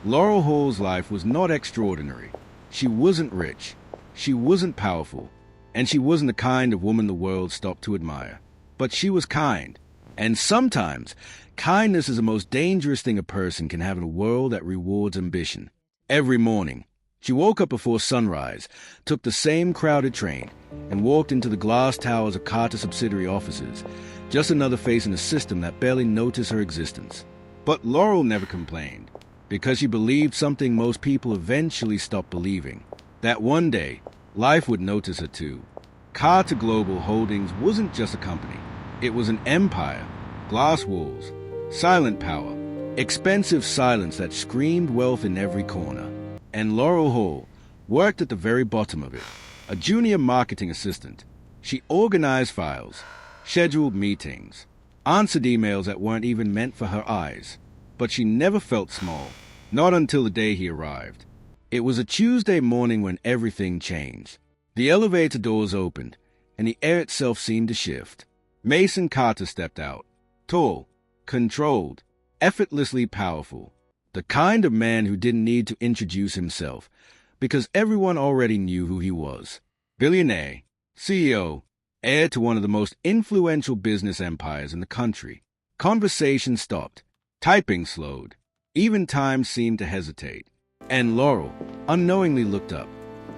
Laurel Hall's life was not extraordinary. She wasn't rich. She wasn't powerful. And she wasn't the kind of woman the world stopped to admire. But she was kind. And sometimes, kindness is the most dangerous thing a person can have in a world that rewards ambition. Every morning, she woke up before sunrise, took the same crowded train, and walked into the glass towers of Carter subsidiary offices, just another face in a system that barely noticed her existence. But Laurel never complained, because she believed something most people eventually stopped believing, that one day, life would notice her too. Carter Global Holdings wasn't just a company. It was an empire, glass walls, silent power, expensive silence that screamed wealth in every corner. And Laurel Hall worked at the very bottom of it, a junior marketing assistant. She organized files, scheduled meetings, answered emails that weren't even meant for her eyes. But she never felt small, not until the day he arrived. It was a Tuesday morning when everything changed. The elevator doors opened, and the air itself seemed to shift. Mason Carter stepped out, tall, controlled, effortlessly powerful. The kind of man who didn't need to introduce himself, because everyone already knew who he was. Billionaire, CEO, heir to one of the most influential business empires in the country. Conversation stopped. Typing slowed. Even time seemed to hesitate. And Laurel unknowingly looked up.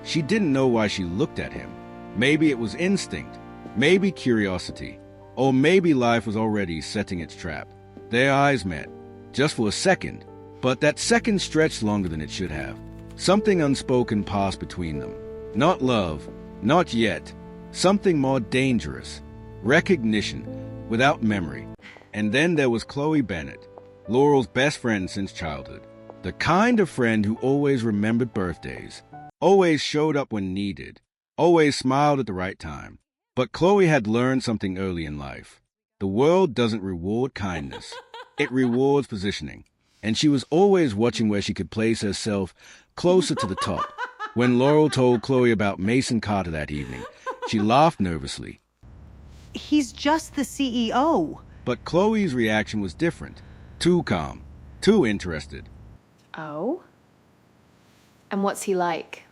She didn't know why she looked at him. Maybe it was instinct, maybe curiosity, or maybe life was already setting its trap. Their eyes met, just for a second, but that second stretched longer than it should have. Something unspoken passed between them. Not love, not yet. Something more dangerous. Recognition, without memory. And then there was Chloe Bennett, Laurel's best friend since childhood. The kind of friend who always remembered birthdays, always showed up when needed, always smiled at the right time. But Chloe had learned something early in life. The world doesn't reward kindness. It rewards positioning. And she was always watching where she could place herself closer to the top. When Laurel told Chloe about Mason Carter that evening, she laughed nervously. He's just the CEO. But Chloe's reaction was different. Too calm. Too interested. Oh? And what's he like?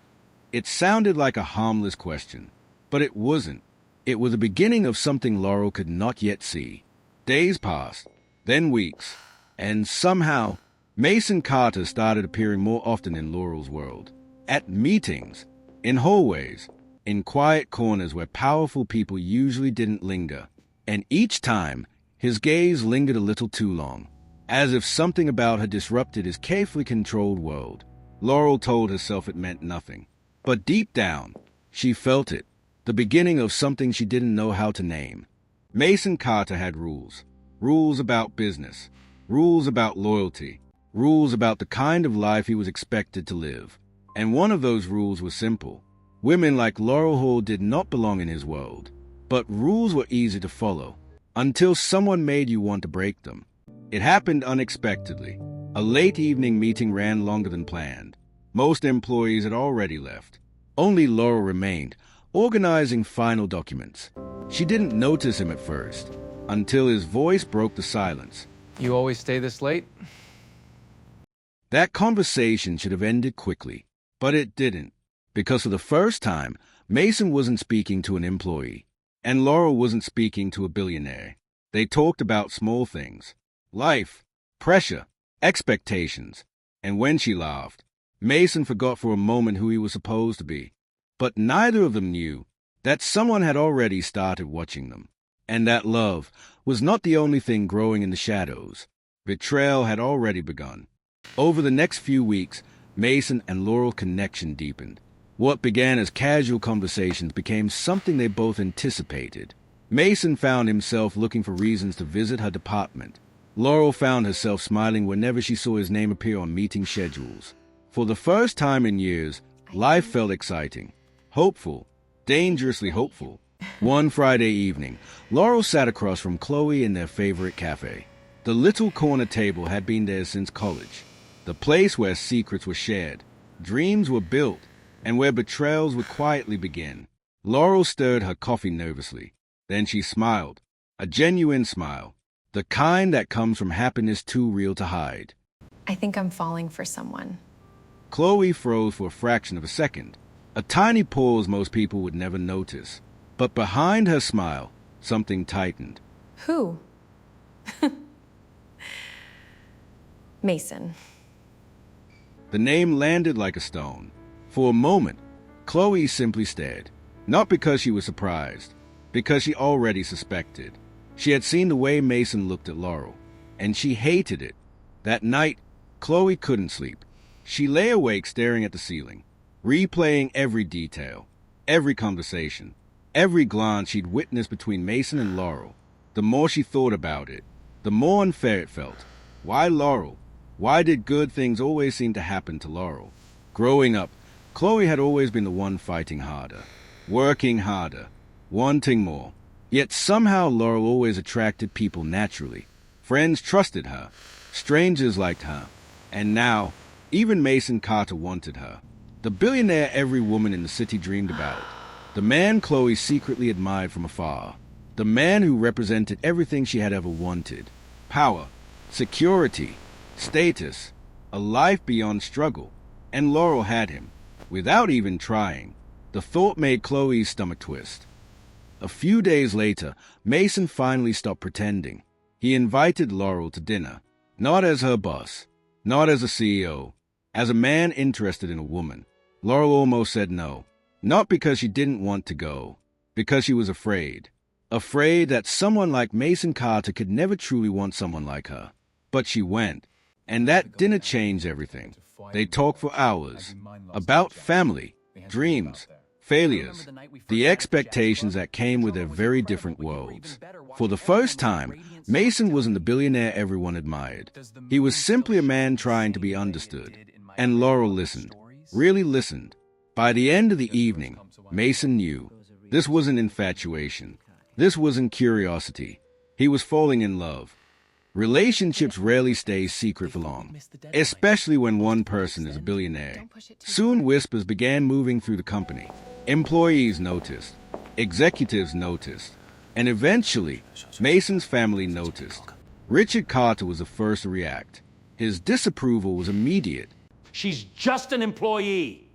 It sounded like a harmless question, but it wasn't. It was the beginning of something Laurel could not yet see. Days passed, then weeks, and somehow, Mason Carter started appearing more often in Laurel's world. At meetings, in hallways, in quiet corners where powerful people usually didn't linger. And each time, his gaze lingered a little too long, as if something about her disrupted his carefully controlled world. Laurel told herself it meant nothing. But deep down, she felt it, the beginning of something she didn't know how to name. Mason Carter had rules. Rules about business. Rules about loyalty. Rules about the kind of life he was expected to live. And one of those rules was simple. Women like Laurel Hall did not belong in his world. But rules were easy to follow, until someone made you want to break them. It happened unexpectedly. A late evening meeting ran longer than planned. Most employees had already left. Only Laurel remained, organizing final documents. She didn't notice him at first, until his voice broke the silence. You always stay this late? That conversation should have ended quickly, but it didn't, because for the first time, Mason wasn't speaking to an employee, and Laurel wasn't speaking to a billionaire. They talked about small things, life, pressure, expectations, and when she laughed, Mason forgot for a moment who he was supposed to be. But neither of them knew that someone had already started watching them, and that love was not the only thing growing in the shadows. Betrayal had already begun. Over the next few weeks, Mason and Laurel's connection deepened. What began as casual conversations became something they both anticipated. Mason found himself looking for reasons to visit her department. Laurel found herself smiling whenever she saw his name appear on meeting schedules. For the first time in years, life felt exciting, hopeful, dangerously hopeful. One Friday evening, Laurel sat across from Chloe in their favorite cafe. The little corner table had been there since college, the place where secrets were shared, dreams were built, and where betrayals would quietly begin. Laurel stirred her coffee nervously. Then she smiled, a genuine smile, the kind that comes from happiness too real to hide. I think I'm falling for someone. Chloe froze for a fraction of a second, a tiny pause most people would never notice. But behind her smile, something tightened. Who? Mason. The name landed like a stone. For a moment, Chloe simply stared, not because she was surprised, because she already suspected. She had seen the way Mason looked at Laurel, and she hated it. That night, Chloe couldn't sleep. She lay awake staring at the ceiling, replaying every detail, every conversation, every glance she'd witnessed between Mason and Laurel. The more she thought about it, the more unfair it felt. Why Laurel? Why did good things always seem to happen to Laurel? Growing up, Chloe had always been the one fighting harder, working harder, wanting more. Yet somehow Laurel always attracted people naturally. Friends trusted her, strangers liked her, and now, even Mason Carter wanted her. The billionaire every woman in the city dreamed about. The man Chloe secretly admired from afar. The man who represented everything she had ever wanted. Power, security, status, a life beyond struggle. And Laurel had him, without even trying. The thought made Chloe's stomach twist. A few days later, Mason finally stopped pretending. He invited Laurel to dinner, not as her boss, not as a CEO, as a man interested in a woman. Laurel almost said no, not because she didn't want to go, because she was afraid. Afraid that someone like Mason Carter could never truly want someone like her. But she went, and that dinner changed everything. They talked for hours, about family, dreams, failures, the expectations that came with their very different worlds. For the first time, Mason wasn't the billionaire everyone admired. He was simply a man trying to be understood. And Laurel listened, really listened. By the end of the evening, Mason knew this wasn't infatuation. This wasn't curiosity. He was falling in love. Relationships rarely stay secret for long, especially when one person is a billionaire. Soon whispers began moving through the company. Employees noticed, executives noticed, and eventually, Mason's family noticed. Richard Carter was the first to react. His disapproval was immediate. She's just an employee.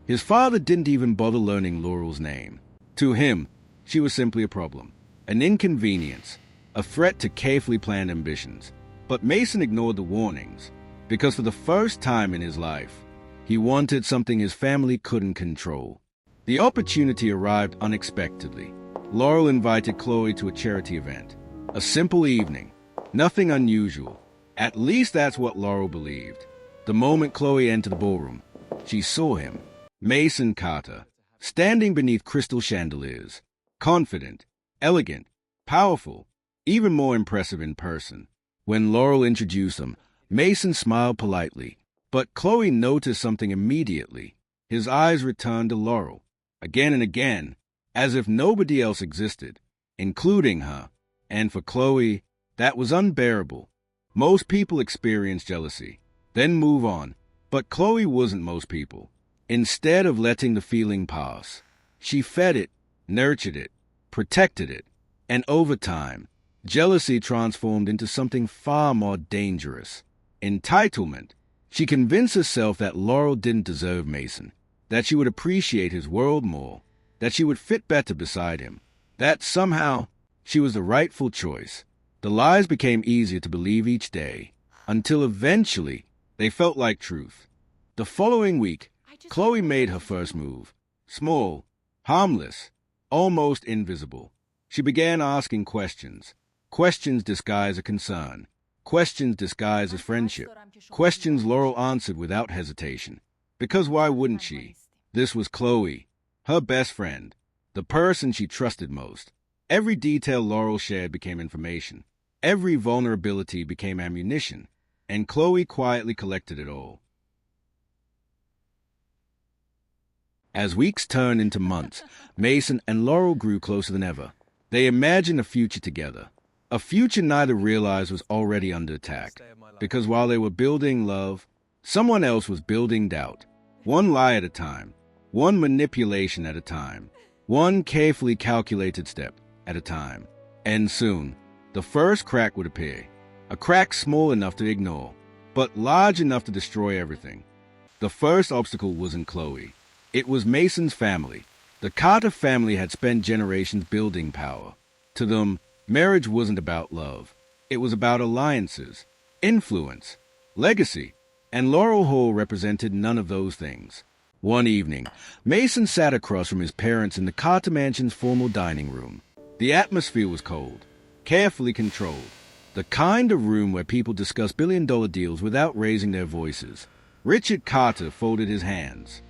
His father didn't even bother learning Laurel's name. To him, she was simply a problem, an inconvenience, a threat to carefully planned ambitions. But Mason ignored the warnings, because for the first time in his life, he wanted something his family couldn't control. The opportunity arrived unexpectedly. Laurel invited Chloe to a charity event. A simple evening, nothing unusual. At least that's what Laurel believed. The moment Chloe entered the ballroom, she saw him, Mason Carter, standing beneath crystal chandeliers, confident, elegant, powerful, even more impressive in person. When Laurel introduced him, Mason smiled politely, but Chloe noticed something immediately. His eyes returned to Laurel, again and again, as if nobody else existed, including her. And for Chloe, that was unbearable. Most people experience jealousy, then move on, but Chloe wasn't most people. Instead of letting the feeling pass, she fed it, nurtured it, protected it, and over time, jealousy transformed into something far more dangerous. Entitlement. She convinced herself that Laurel didn't deserve Mason, that she would appreciate his world more, that she would fit better beside him, that somehow she was the rightful choice. The lies became easier to believe each day, until eventually they felt like truth. The following week, Chloe made her first move. Small, harmless, almost invisible. She began asking questions. Questions disguised as concern. Questions disguised as friendship. Questions Laurel answered without hesitation. Because why wouldn't she? This was Chloe, her best friend, the person she trusted most. Every detail Laurel shared became information. Every vulnerability became ammunition. And Chloe quietly collected it all. As weeks turned into months, Mason and Laurel grew closer than ever. They imagined a future together. A future neither realized was already under attack. Because while they were building love, someone else was building doubt. One lie at a time. One manipulation at a time. One carefully calculated step at a time. And soon, the first crack would appear. A crack small enough to ignore. but large enough to destroy everything. The first obstacle wasn't Chloe. It was Mason's family. The Carter family had spent generations building power. To them, marriage wasn't about love. It was about alliances, influence, legacy, and Laurel Hall represented none of those things. One evening, Mason sat across from his parents in the Carter mansion's formal dining room. The atmosphere was cold, carefully controlled, the kind of room where people discuss billion-dollar deals without raising their voices. Richard Carter folded his hands.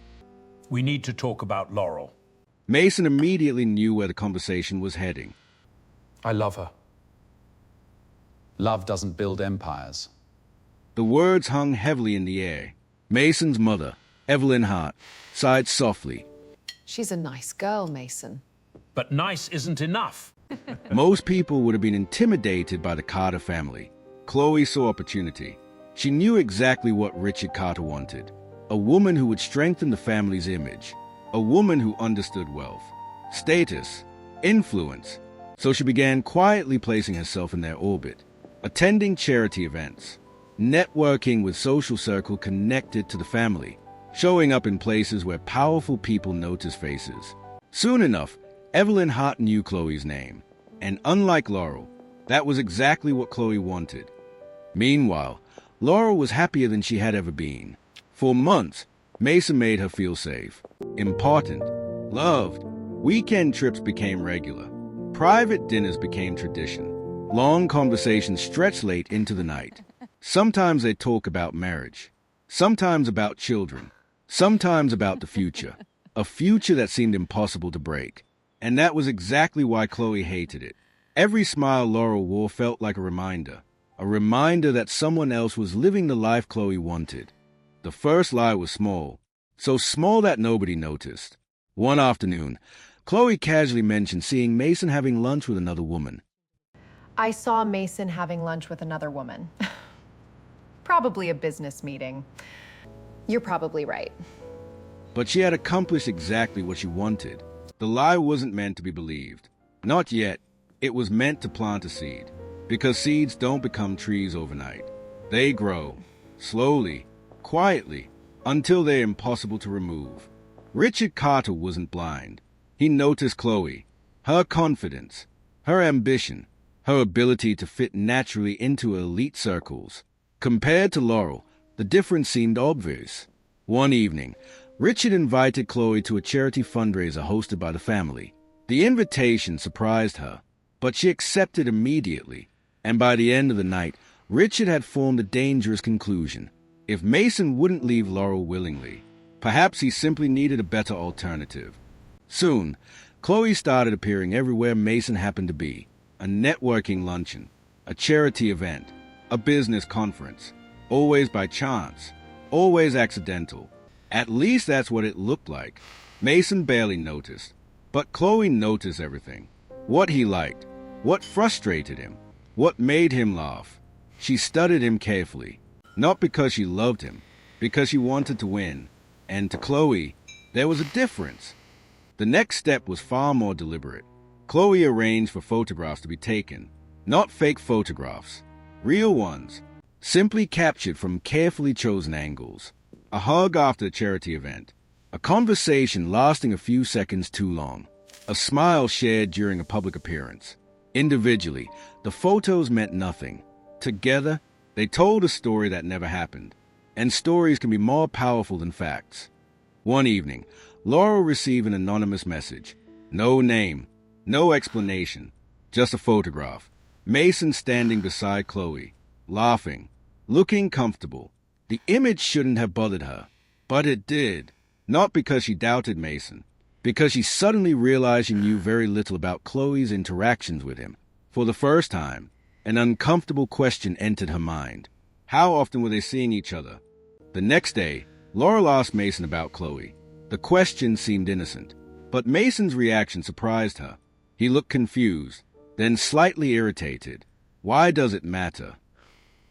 We need to talk about Laurel. Mason immediately knew where the conversation was heading. I love her. Love doesn't build empires. The words hung heavily in the air. Mason's mother, Evelyn Hart, sighed softly. She's a nice girl, Mason. But nice isn't enough. Most people would have been intimidated by the Carter family. Chloe saw opportunity. She knew exactly what Richard Carter wanted. A woman who would strengthen the family's image. A woman who understood wealth, status, influence. So she began quietly placing herself in their orbit, attending charity events, networking with social circles connected to the family, showing up in places where powerful people notice faces. Soon enough, Evelyn Hart knew Chloe's name, and unlike Laurel, that was exactly what Chloe wanted. Meanwhile, Laurel was happier than she had ever been. For months, Mason made her feel safe, important, loved. Weekend trips became regular. Private dinners became tradition. Long conversations stretched late into the night. Sometimes they talk about marriage, sometimes about children, sometimes about the future, a future that seemed impossible to break. And that was exactly why Chloe hated it. Every smile Laurel wore felt like a reminder that someone else was living the life Chloe wanted. The first lie was small, so small that nobody noticed. One afternoon, Chloe casually mentioned seeing Mason having lunch with another woman. I saw Mason having lunch with another woman. Probably a business meeting. You're probably right. But she had accomplished exactly what she wanted. The lie wasn't meant to be believed. Not yet. It was meant to plant a seed. Because seeds don't become trees overnight. They grow, slowly, quietly, until they're impossible to remove. Richard Carter wasn't blind. He noticed Chloe, her confidence, her ambition, her ability to fit naturally into elite circles. Compared to Laurel, the difference seemed obvious. One evening, Richard invited Chloe to a charity fundraiser hosted by the family. The invitation surprised her, but she accepted immediately. And by the end of the night, Richard had formed a dangerous conclusion. If Mason wouldn't leave Laurel willingly, perhaps he simply needed a better alternative. Soon, Chloe started appearing everywhere Mason happened to be. A networking luncheon, a charity event, a business conference. Always by chance, always accidental. At least that's what it looked like. Mason barely noticed, but Chloe noticed everything. What he liked, what frustrated him, what made him laugh. She studied him carefully, not because she loved him, because she wanted to win. And to Chloe, there was a difference. The next step was far more deliberate. Chloe arranged for photographs to be taken, not fake photographs, real ones, simply captured from carefully chosen angles. A hug after a charity event, a conversation lasting a few seconds too long, a smile shared during a public appearance. Individually, the photos meant nothing. Together, they told a story that never happened. And stories can be more powerful than facts. One evening, Laurel received an anonymous message. No name, no explanation, just a photograph. Mason standing beside Chloe, laughing, looking comfortable. The image shouldn't have bothered her, but it did. Not because she doubted Mason, because she suddenly realized she knew very little about Chloe's interactions with him. For the first time, an uncomfortable question entered her mind. How often were they seeing each other? The next day, Laurel asked Mason about Chloe. The question seemed innocent, but Mason's reaction surprised her. He looked confused, then slightly irritated. Why does it matter?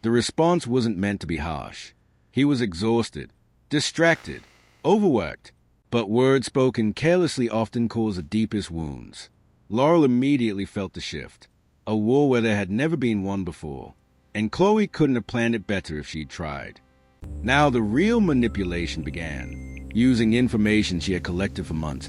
The response wasn't meant to be harsh. He was exhausted, distracted, overworked, but words spoken carelessly often cause the deepest wounds. Laurel immediately felt the shift, a war where there had never been one before. and Chloe couldn't have planned it better if she'd tried. Now the real manipulation began. Using information she had collected for months,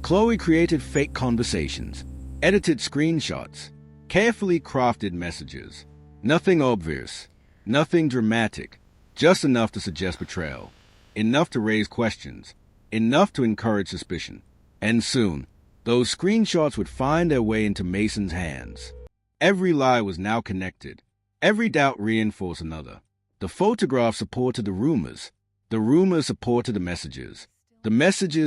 Chloe created fake conversations, edited screenshots, carefully crafted messages. Nothing obvious, nothing dramatic, just enough to suggest betrayal, enough to raise questions, enough to encourage suspicion. And soon, those screenshots would find their way into Mason's hands. Every lie was now connected. Every doubt reinforced another. The photographs supported the rumors supported the messages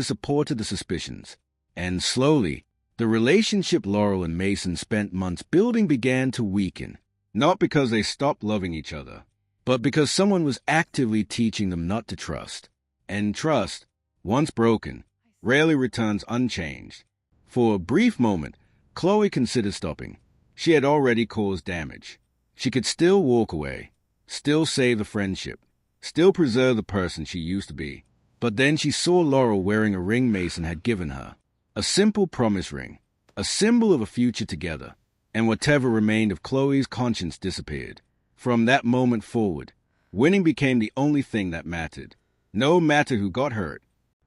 supported the suspicions. And slowly, the relationship Laurel and Mason spent months building began to weaken, not because they stopped loving each other, but because someone was actively teaching them not to trust. And trust, once broken, rarely returns unchanged. For a brief moment, Chloe considered stopping. She had already caused damage. She could still walk away, still save the friendship, still preserve the person she used to be. But then she saw Laurel wearing a ring Mason had given her. A simple promise ring, a symbol of a future together, and whatever remained of Chloe's conscience disappeared. From that moment forward, winning became the only thing that mattered. No matter who got hurt,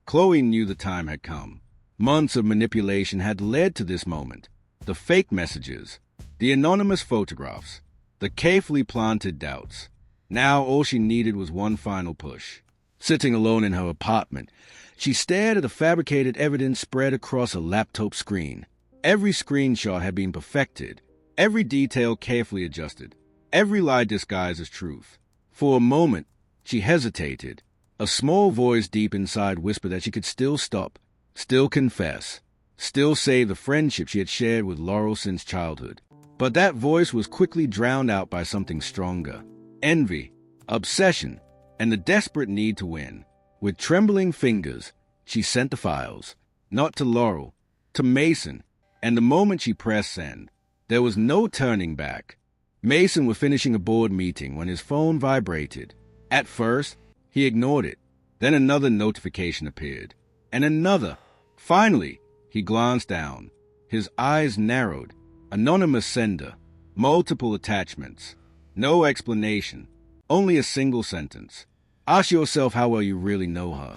Chloe knew the time had come. Months of manipulation had led to this moment. The fake messages, the anonymous photographs, the carefully planted doubts. Now all she needed was one final push. Sitting alone in her apartment, she stared at the fabricated evidence spread across a laptop screen. Every screenshot had been perfected, every detail carefully adjusted, every lie disguised as truth. For a moment, she hesitated. A small voice deep inside whispered that she could still stop, still confess, still save the friendship she had shared with Laurel since childhood. But that voice was quickly drowned out by something stronger. Envy, obsession, and the desperate need to win. With trembling fingers, she sent the files, not to Laurel, to Mason, and the moment she pressed send, there was no turning back. Mason was finishing a board meeting when his phone vibrated. At first, he ignored it. Then another notification appeared, and another. Finally, he glanced down. His eyes narrowed. Anonymous sender, multiple attachments, no explanation, only a single sentence. Ask yourself how well you really know her.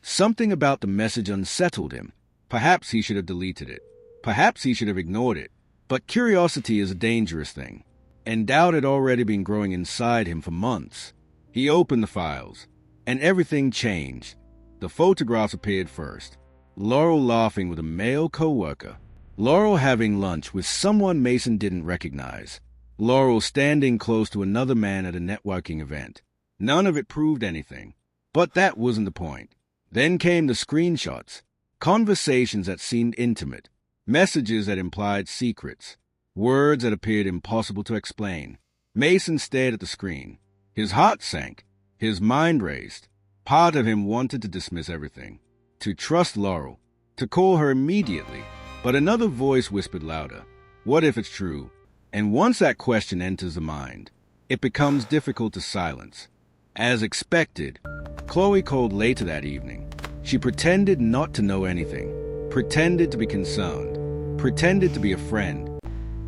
Something about the message unsettled him. Perhaps he should have deleted it. Perhaps he should have ignored it. But curiosity is a dangerous thing, and doubt had already been growing inside him for months. He opened the files, and everything changed. The photographs appeared first. Laurel laughing with a male co-worker. Laurel having lunch with someone Mason didn't recognize. Laurel standing close to another man at a networking event. None of it proved anything. But that wasn't the point. Then came the screenshots. Conversations that seemed intimate. Messages that implied secrets. Words that appeared impossible to explain. Mason stared at the screen. His heart sank. His mind raced. Part of him wanted to dismiss everything. To trust Laurel. To call her immediately. But another voice whispered louder. What if it's true? And once that question enters the mind, it becomes difficult to silence. As expected, Chloe called later that evening. She pretended not to know anything, pretended to be concerned, pretended to be a friend.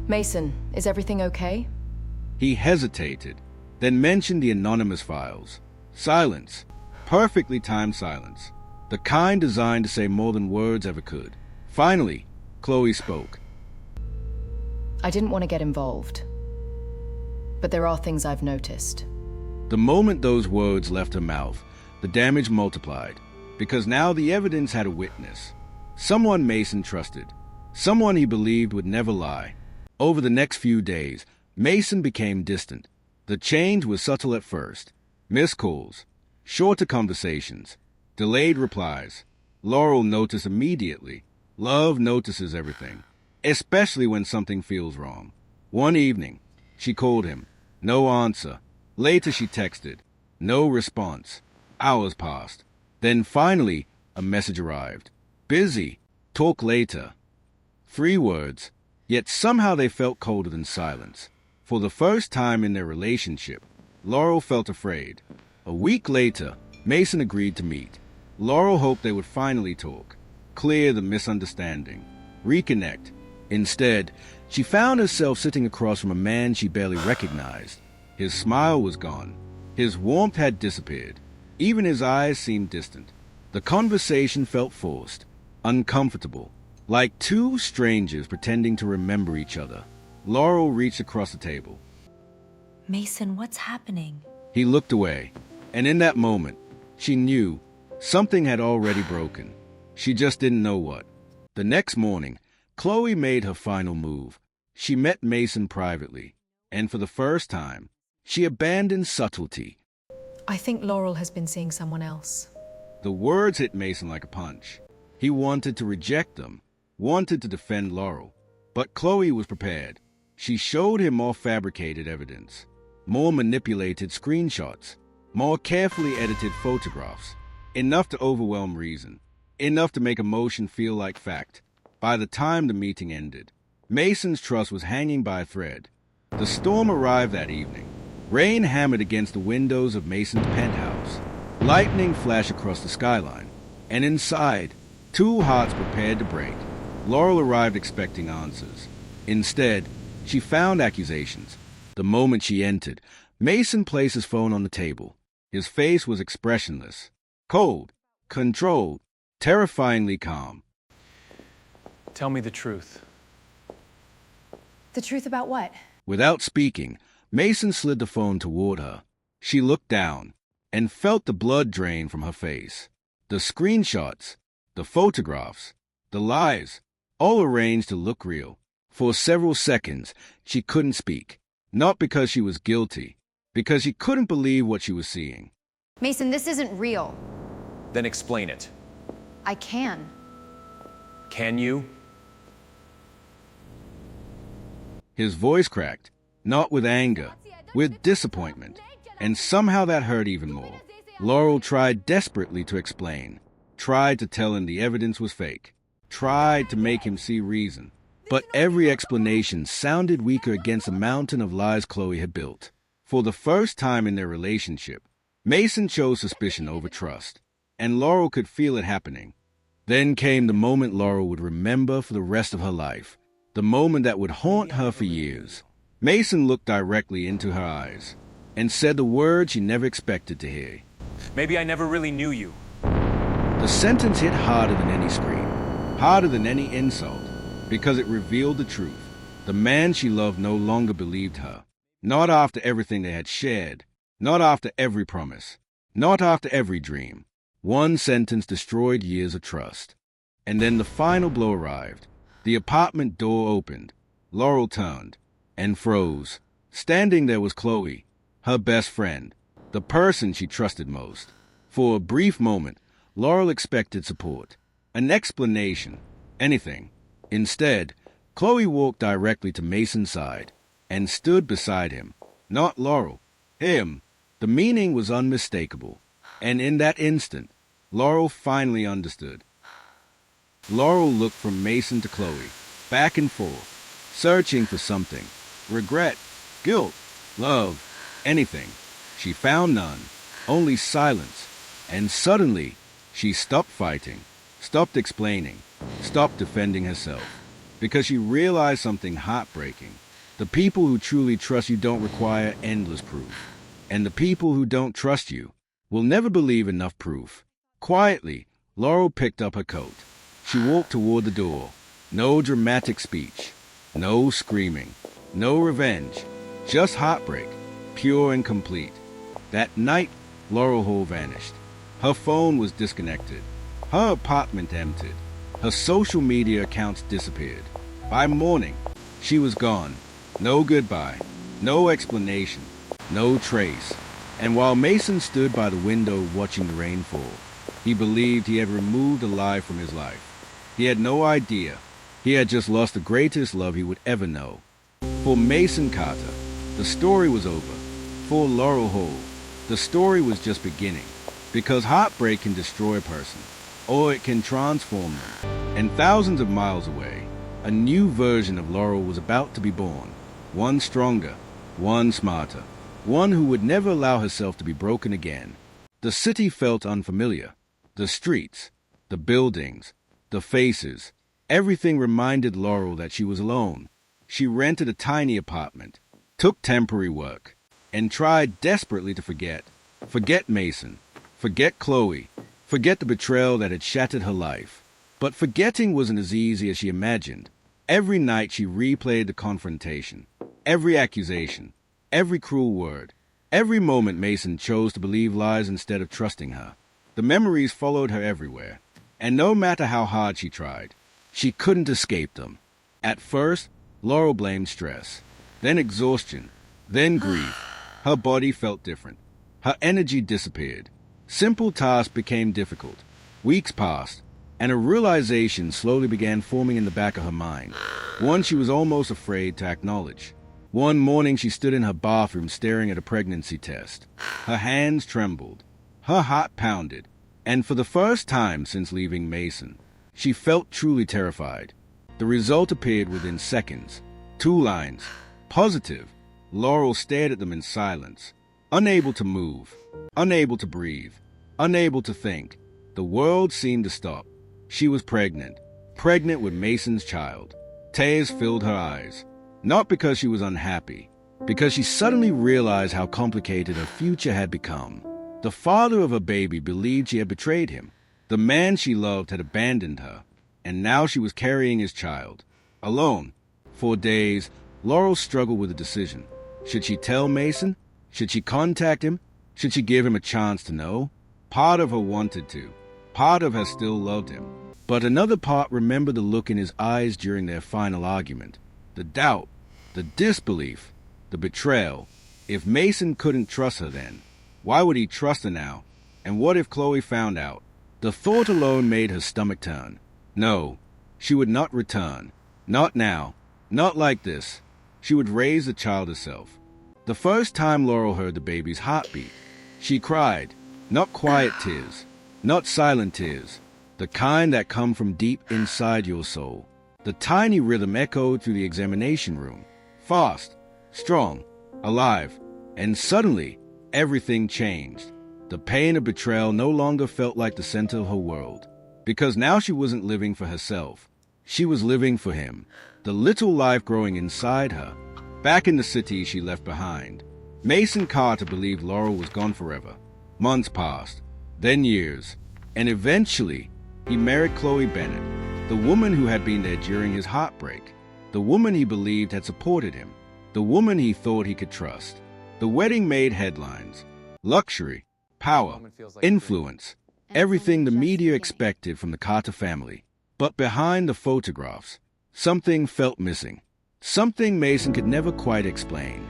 Mason, is everything okay? He hesitated, then mentioned the anonymous files. Silence, perfectly timed silence, the kind designed to say more than words ever could. Finally, Chloe spoke. I didn't want to get involved, but there are things I've noticed. The moment those words left her mouth, the damage multiplied, because now the evidence had a witness. Someone Mason trusted, someone he believed would never lie. Over the next few days, Mason became distant. The change was subtle at first. Missed calls, shorter conversations, delayed replies. Laurel noticed immediately. Love notices everything, especially when something feels wrong. One evening, she called him. No answer. Later she texted. No response. Hours passed. Then finally, a message arrived. Busy. Talk later. 3 words, yet somehow they felt colder than silence. For the first time in their relationship, Laurel felt afraid. A week later, Mason agreed to meet. Laurel hoped they would finally talk, clear the misunderstanding, reconnect. Instead, she found herself sitting across from a man she barely recognized. His smile was gone. His warmth had disappeared. Even his eyes seemed distant. The conversation felt forced, uncomfortable, like two strangers pretending to remember each other. Laurel reached across the table. Mason, what's happening? He looked away, and in that moment, she knew something had already broken. She just didn't know what. The next morning, Chloe made her final move. She met Mason privately, and for the first time, she abandoned subtlety. I think Laurel has been seeing someone else. The words hit Mason like a punch. He wanted to reject them, wanted to defend Laurel, but Chloe was prepared. She showed him more fabricated evidence, more manipulated screenshots, more carefully edited photographs, enough to overwhelm reason, enough to make emotion feel like fact. By the time the meeting ended, Mason's trust was hanging by a thread. The storm arrived that evening. Rain hammered against the windows of Mason's penthouse. Lightning flashed across the skyline, and inside, two hearts prepared to break. Laurel arrived expecting answers. Instead, she found accusations. The moment she entered, Mason placed his phone on the table. His face was expressionless, cold, controlled, terrifyingly calm. Tell me the truth. The truth about what? Without speaking, Mason slid the phone toward her. She looked down and felt the blood drain from her face. The screenshots, the photographs, the lies, all arranged to look real. For several seconds, she couldn't speak. Not because she was guilty, because she couldn't believe what she was seeing. Mason, this isn't real. Then explain it. I can. Can you? His voice cracked, not with anger, with disappointment, and somehow that hurt even more. Laurel tried desperately to explain, tried to tell him the evidence was fake, tried to make him see reason, but every explanation sounded weaker against the mountain of lies Chloe had built. For the first time in their relationship, Mason chose suspicion over trust, and Laurel could feel it happening. Then came the moment Laurel would remember for the rest of her life, the moment that would haunt her for years. Mason looked directly into her eyes and said the words she never expected to hear. Maybe I never really knew you. The sentence hit harder than any scream, harder than any insult, because it revealed the truth. The man she loved no longer believed her. Not after everything they had shared, not after every promise, not after every dream. One sentence destroyed years of trust. And then the final blow arrived. The apartment door opened. Laurel turned and froze. Standing there was Chloe, her best friend, the person she trusted most. For a brief moment, Laurel expected support, an explanation, anything. Instead, Chloe walked directly to Mason's side and stood beside him. Not Laurel, him. The meaning was unmistakable, and in that instant, Laurel finally understood. Laurel looked from Mason to Chloe, back and forth, searching for something. Regret, guilt, love, anything. She found none, only silence. And suddenly, she stopped fighting, stopped explaining, stopped defending herself. Because she realized something heartbreaking. The people who truly trust you don't require endless proof. And the people who don't trust you will never believe enough proof. Quietly, Laurel picked up her coat. She walked toward the door. No dramatic speech, no screaming, no revenge, just heartbreak, pure and complete. That night, Laurel Hall vanished. Her phone was disconnected. Her apartment emptied. Her social media accounts disappeared. By morning, she was gone. No goodbye, no explanation, no trace. And while Mason stood by the window watching the rain fall, he believed he had removed a lie from his life. He had no idea. He had just lost the greatest love he would ever know. For Mason Carter, the story was over. For Laurel Hall, the story was just beginning. Because heartbreak can destroy a person, or it can transform them. And thousands of miles away, a new version of Laurel was about to be born. One stronger, one smarter, one who would never allow herself to be broken again. The city felt unfamiliar. The streets, the buildings, the faces, everything reminded Laurel that she was alone. She rented a tiny apartment, took temporary work, and tried desperately to forget. Forget Mason. Forget Chloe. Forget the betrayal that had shattered her life. But forgetting wasn't as easy as she imagined. Every night she replayed the confrontation. Every accusation. Every cruel word. Every moment Mason chose to believe lies instead of trusting her. The memories followed her everywhere. And no matter how hard she tried, she couldn't escape them. At first, Laurel blamed stress. Then exhaustion. Then grief. Her body felt different. Her energy disappeared. Simple tasks became difficult. Weeks passed, and a realization slowly began forming in the back of her mind. One she was almost afraid to acknowledge. One morning she stood in her bathroom staring at a pregnancy test. Her hands trembled. Her heart pounded. And for the first time since leaving Mason, she felt truly terrified. The result appeared within seconds. 2 lines. Positive. Laurel stared at them in silence. Unable to move. Unable to breathe. Unable to think. The world seemed to stop. She was pregnant. Pregnant with Mason's child. Tears filled her eyes. Not because she was unhappy, because she suddenly realized how complicated her future had become. The father of her baby believed she had betrayed him. The man she loved had abandoned her, and now she was carrying his child. Alone. For days, Laurel struggled with a decision. Should she tell Mason? Should she contact him? Should she give him a chance to know? Part of her wanted to. Part of her still loved him. But another part remembered the look in his eyes during their final argument. The doubt, the disbelief, the betrayal. If Mason couldn't trust her then, why would he trust her now? And what if Chloe found out? The thought alone made her stomach turn. No, she would not return. Not now. Not like this. She would raise the child herself. The first time Laurel heard the baby's heartbeat, she cried. Not quiet tears, not silent tears, the kind that come from deep inside your soul. The tiny rhythm echoed through the examination room, fast, strong, alive, and suddenly everything changed. The pain of betrayal no longer felt like the center of her world, because now she wasn't living for herself. She was living for him, the little life growing inside her. Back in the city she left behind, Mason Carter believed Laurel was gone forever. Months passed, then years, and eventually he married Chloe Bennett, the woman who had been there during his heartbreak, the woman he believed had supported him, the woman he thought he could trust. The wedding made headlines. Luxury, power, influence, everything the media expected from the Carter family. But behind the photographs, something felt missing. Something Mason could never quite explain.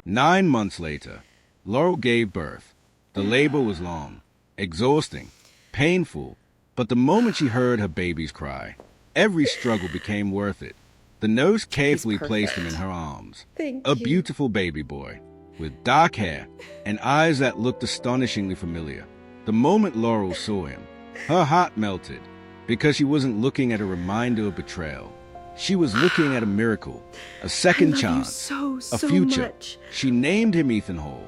9 months later, Laurel gave birth. The labor was long, exhausting, painful, but the moment she heard her baby's cry, every struggle became worth it. The nurse carefully placed him in her arms. A beautiful baby boy, with dark hair and eyes that looked astonishingly familiar. The moment Laurel saw him, her heart melted, because she wasn't looking at a reminder of betrayal. She was looking at a miracle, a second chance, a future. She named him Ethan Hall.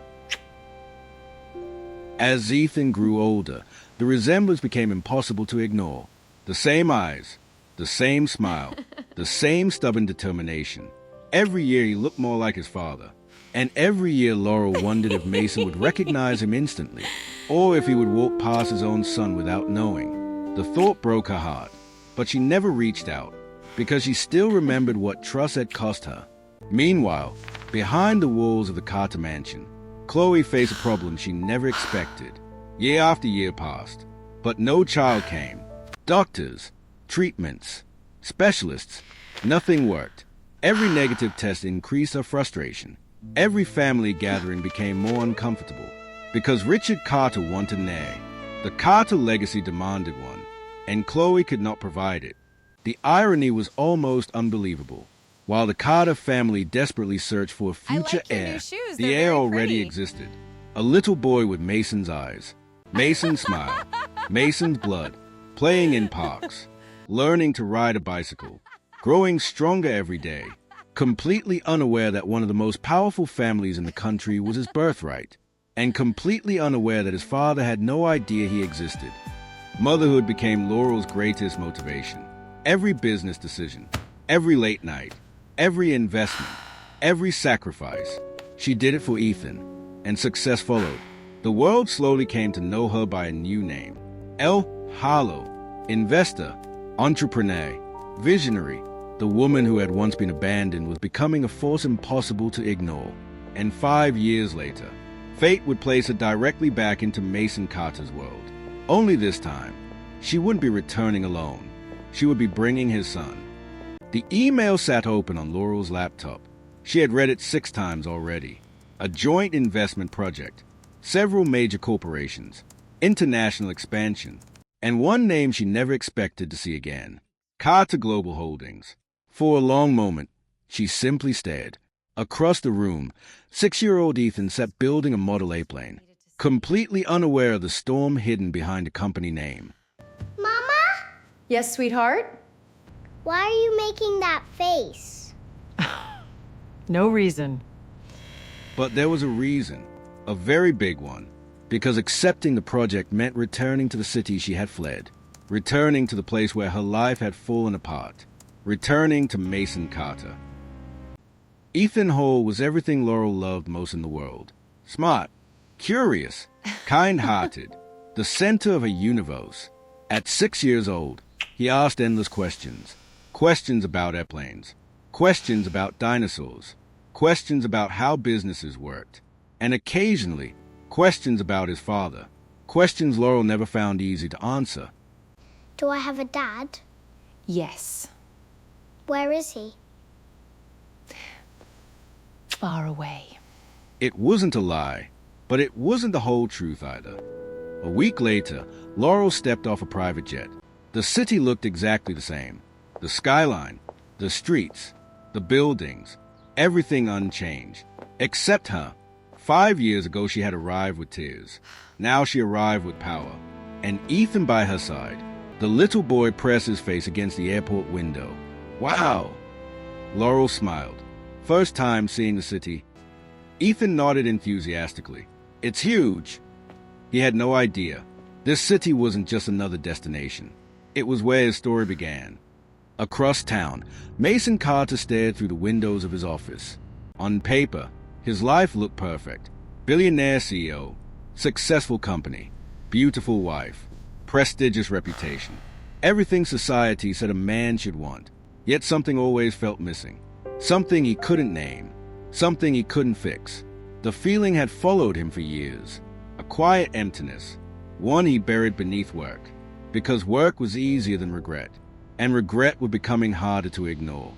As Ethan grew older, the resemblance became impossible to ignore. The same eyes, the same smile, the same stubborn determination. Every year he looked more like his father. And every year Laurel wondered if Mason would recognize him instantly, or if he would walk past his own son without knowing. The thought broke her heart, but she never reached out, because she still remembered what trust had cost her. Meanwhile, behind the walls of the Carter mansion, Chloe faced a problem she never expected. Year after year passed, but no child came. Doctors, treatments, specialists, nothing worked. Every negative test increased her frustration. Every family gathering became more uncomfortable, because Richard Carter wanted an heir. The Carter legacy demanded one, and Chloe could not provide it. The irony was almost unbelievable. While the Carter family desperately searched for a future heir, the heir already existed. A little boy with Mason's eyes, Mason's smile, Mason's blood, playing in parks, learning to ride a bicycle, growing stronger every day, completely unaware that one of the most powerful families in the country was his birthright, and completely unaware that his father had no idea he existed. Motherhood became Laurel's greatest motivation. Every business decision, every late night, every investment, every sacrifice, she did it for Ethan. and success followed. The world slowly came to know her by a new name. El Harlow, investor, entrepreneur, visionary. The woman who had once been abandoned was becoming a force impossible to ignore. And 5 years later, fate would place her directly back into Mason Carter's world. Only this time, she wouldn't be returning alone. She would be bringing his son. The email sat open on Laurel's laptop. She had read it 6 times already. A joint investment project, several major corporations, international expansion, and one name she never expected to see again, Carter Global Holdings. For a long moment, she simply stared. Across the room, 6-year-old Ethan sat building a Model A plane, completely unaware of the storm hidden behind the company name. Mama? Yes, sweetheart? Why are you making that face? No reason. But there was a reason, a very big one, because accepting the project meant returning to the city she had fled, returning to the place where her life had fallen apart, returning to Mason Carter. Ethan Hall was everything Laurel loved most in the world. Smart, curious, kind-hearted, the center of a universe. At 6 years old, he asked endless questions. Questions about airplanes, questions about dinosaurs, questions about how businesses worked, and occasionally, questions about his father. Questions Laurel never found easy to answer. Do I have a dad? Yes. Where is he? Far away. It wasn't a lie, but it wasn't the whole truth either. A week later, Laurel stepped off a private jet. The city looked exactly the same. The skyline, the streets, the buildings, everything unchanged. Except her. 5 years ago she had arrived with tears. Now she arrived with power. And Ethan by her side. The little boy pressed his face against the airport window. Wow! Laurel smiled. First time seeing the city. Ethan nodded enthusiastically. It's huge. He had no idea. This city wasn't just another destination. It was where his story began. Across town, Mason Carter stared through the windows of his office. On paper, his life looked perfect. Billionaire CEO, successful company, beautiful wife, prestigious reputation. Everything society said a man should want. Yet something always felt missing. Something he couldn't name. Something he couldn't fix. The feeling had followed him for years. A quiet emptiness. One he buried beneath work. Because work was easier than regret. And regret was becoming harder to ignore.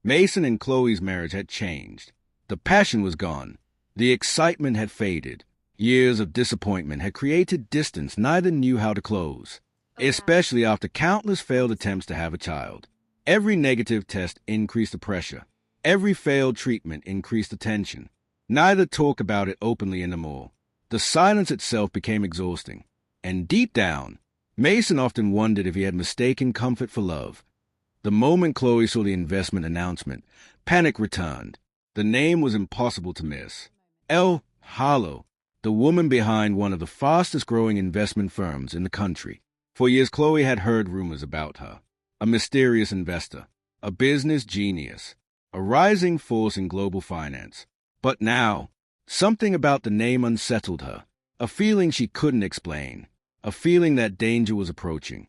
Mason and Chloe's marriage had changed. The passion was gone. The excitement had faded. Years of disappointment had created distance neither knew how to close, especially after countless failed attempts to have a child. Every negative test increased the pressure. Every failed treatment increased the tension. Neither talked about it openly anymore. The silence itself became exhausting. And deep down, Mason often wondered if he had mistaken comfort for love. The moment Chloe saw the investment announcement, panic returned. The name was impossible to miss. El Harlow, the woman behind one of the fastest-growing investment firms in the country. For years, Chloe had heard rumors about her. A mysterious investor, a business genius, a rising force in global finance. But now, something about the name unsettled her. A feeling she couldn't explain. A feeling that danger was approaching.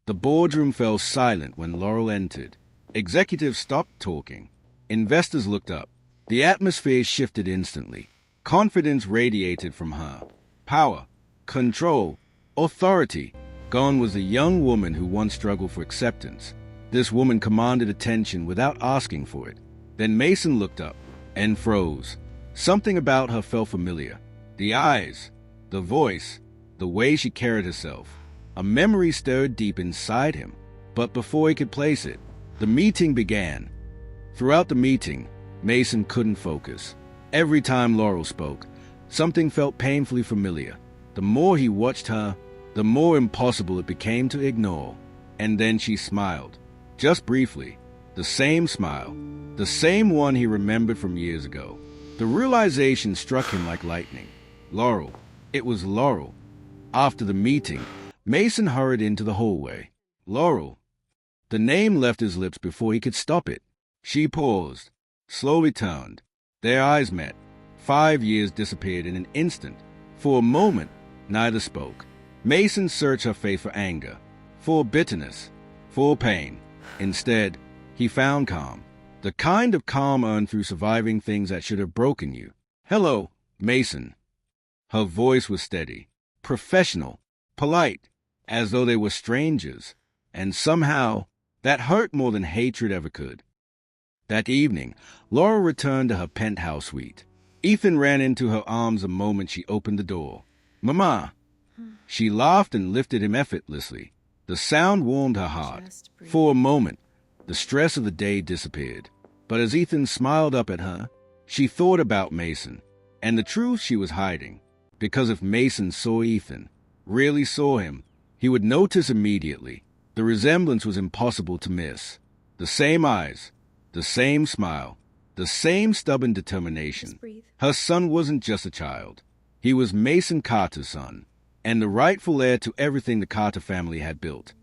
The boardroom fell silent when Laurel entered. Executives stopped talking. Investors looked up. The atmosphere shifted instantly. Confidence radiated from her. Power, control, authority. Gone was the young woman who once struggled for acceptance. This woman commanded attention without asking for it. Then Mason looked up and froze. Something about her felt familiar. The eyes, the voice, the way she carried herself. A memory stirred deep inside him, but before he could place it, the meeting began. Throughout the meeting, Mason couldn't focus. Every time Laurel spoke, something felt painfully familiar. The more he watched her, the more impossible it became to ignore. And then she smiled, just briefly. The same smile, the same one he remembered from years ago. The realization struck him like lightning. Laurel. It was Laurel. After the meeting, Mason hurried into the hallway. Laurel. The name left his lips before he could stop it. She paused, slowly turned. Their eyes met. 5 years disappeared in an instant. For a moment, neither spoke. Mason searched her face for anger, for bitterness, for pain. Instead, he found calm. The kind of calm earned through surviving things that should have broken you. "Hello, Mason." Her voice was steady, professional, polite, as though they were strangers. And somehow, that hurt more than hatred ever could. That evening, Laura returned to her penthouse suite. Ethan ran into her arms the moment she opened the door. "Mama." She laughed and lifted him effortlessly. The sound warmed her heart. For a moment, the stress of the day disappeared. But as Ethan smiled up at her, she thought about Mason and the truth she was hiding. Because if Mason saw Ethan, really saw him, he would notice immediately. The resemblance was impossible to miss. The same eyes, the same smile, the same stubborn determination. Her son wasn't just a child. He was Mason Carter's son, and the rightful heir to everything the Carter family had built.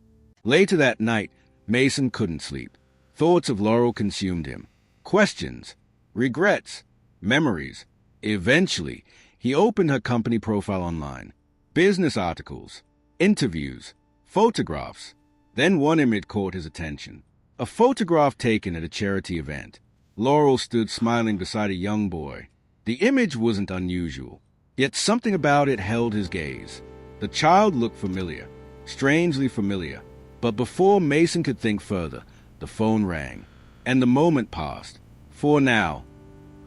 Later that night, Mason couldn't sleep. Thoughts of Laurel consumed him. Questions, regrets, memories. Eventually, he opened her company profile online. Business articles, interviews, photographs. Then one image caught his attention. A photograph taken at a charity event. Laurel stood smiling beside a young boy. The image wasn't unusual, yet something about it held his gaze. The child looked familiar, strangely familiar. But before Mason could think further, the phone rang, and the moment passed. For now,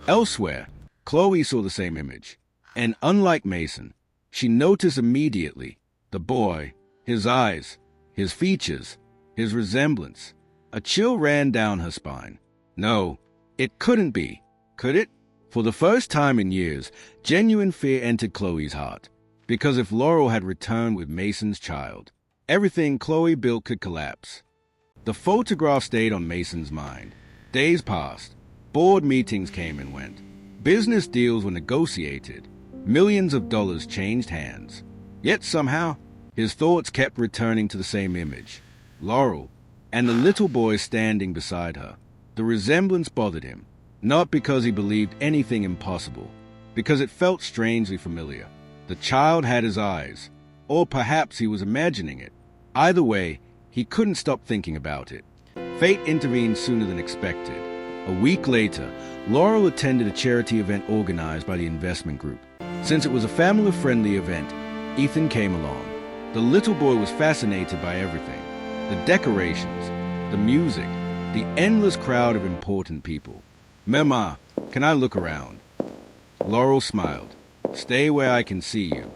elsewhere, Chloe saw the same image. And unlike Mason, she noticed immediately the boy, his eyes, his features, his resemblance. A chill ran down her spine. No, it couldn't be, could it? For the first time in years, genuine fear entered Chloe's heart. Because if Laurel had returned with Mason's child, everything Chloe built could collapse. The photograph stayed on Mason's mind. Days passed. Board meetings came and went. Business deals were negotiated. Millions of dollars changed hands. Yet somehow, his thoughts kept returning to the same image. Laurel, and the little boy standing beside her. The resemblance bothered him, not because he believed anything impossible, because it felt strangely familiar. The child had his eyes, or perhaps he was imagining it. Either way, he couldn't stop thinking about it. Fate intervened sooner than expected. A week later, Laurel attended a charity event organized by the investment group. Since it was a family-friendly event, Ethan came along. The little boy was fascinated by everything. The decorations, the music, the endless crowd of important people. "Mama, can I look around?" Laurel smiled. "Stay where I can see you."